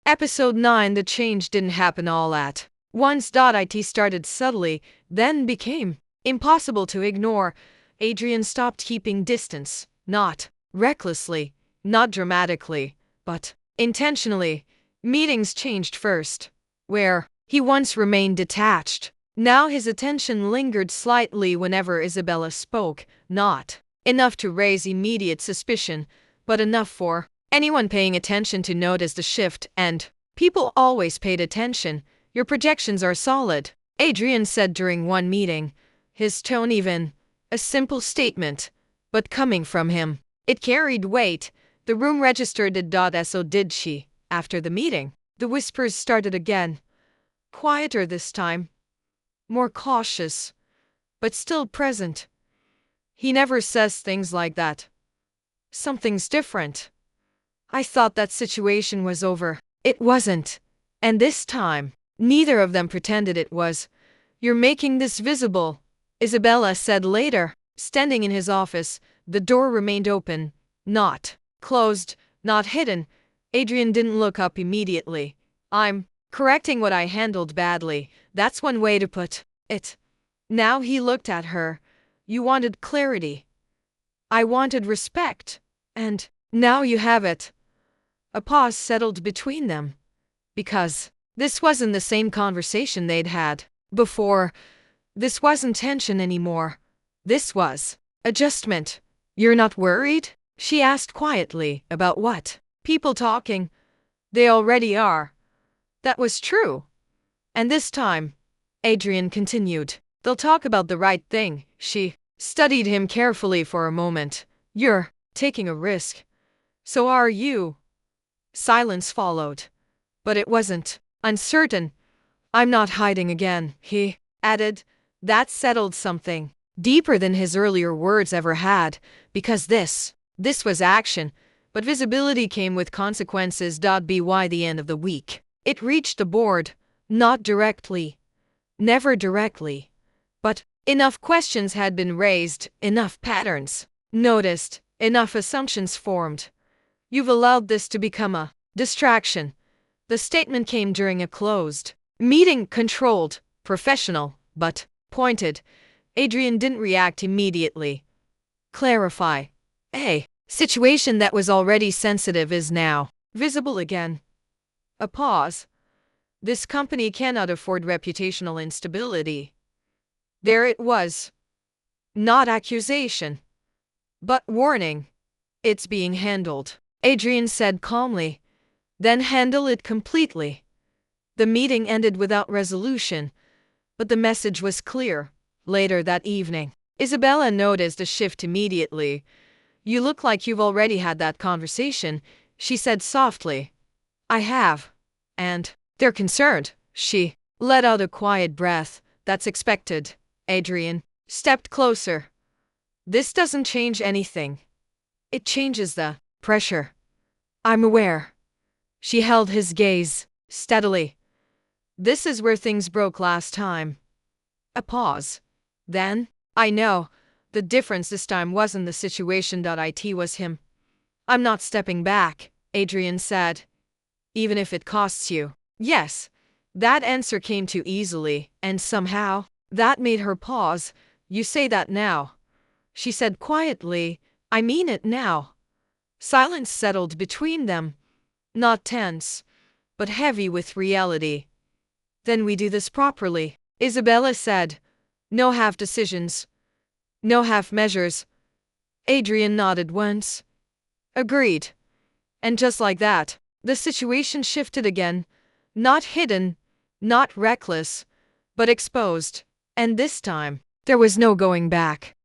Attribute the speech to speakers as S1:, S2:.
S1: Episode 9. The change didn't happen all at once. It started subtly, then became impossible to ignore. Adrian stopped keeping distance, not recklessly, not dramatically, but intentionally. Meetings changed first. Where he once remained detached, now his attention lingered slightly whenever Isabella spoke, not enough to raise immediate suspicion, but enough for anyone paying attention to notice the shift. And people always paid attention. Your projections are solid, Adrian said during one meeting, his tone even. A simple statement, but coming from him, it carried weight. The room registered it. So did she. After the meeting, the whispers started again. Quieter this time. More cautious, but still present. He never says things like that. Something's different. I thought that situation was over. It wasn't. And this time, neither of them pretended it was. You're making this visible, Isabella said later. Standing in his office, the door remained open, not closed, not hidden. Adrian didn't look up immediately. I'm correcting what I handled badly. That's one way to put it. Now he looked at her. You wanted clarity. I wanted respect. And now you have it. A pause settled between them. Because this wasn't the same conversation they'd had before. This wasn't tension anymore. This was adjustment. You're not worried? She asked quietly. About what? People talking. They already are. That was true. And this time, Adrian continued, they'll talk about the right thing. She studied him carefully for a moment. You're taking a risk. So are you. Silence followed. But it wasn't uncertain. I'm not hiding again, he added. That settled something deeper than his earlier words ever had, because this was action, but visibility came with consequences. By the end of the week, it reached the board, not directly, never directly, but enough questions had been raised, enough patterns noticed, enough assumptions formed. You've allowed this to become a distraction. The statement came during a closed meeting, controlled, professional, but pointed. Adrian didn't react immediately. Clarify. A situation that was already sensitive is now visible again. A pause. This company cannot afford reputational instability. There it was. Not accusation, but warning. It's being handled, Adrian said calmly. Then handle it completely. The meeting ended without resolution, but the message was clear. Later that evening, Isabella noticed a shift immediately. You look like you've already had that conversation, she said softly. I have. And they're concerned. She let out a quiet breath. That's expected. Adrian stepped closer. This doesn't change anything. It changes the pressure. I'm aware. She held his gaze steadily. This is where things broke last time. A pause. Then, I know, the difference this time wasn't the situation. It was him. I'm not stepping back, Adrian said. Even if it costs you. Yes. That answer came too easily, and somehow, that made her pause. You say that now, she said quietly. I mean it now. Silence settled between them. Not tense, but heavy with reality. Then we do this properly, Isabella said. No half decisions. No half measures. Adrian nodded once. Agreed. And just like that, the situation shifted again. Not hidden, not reckless, but exposed. And this time, there was no going back.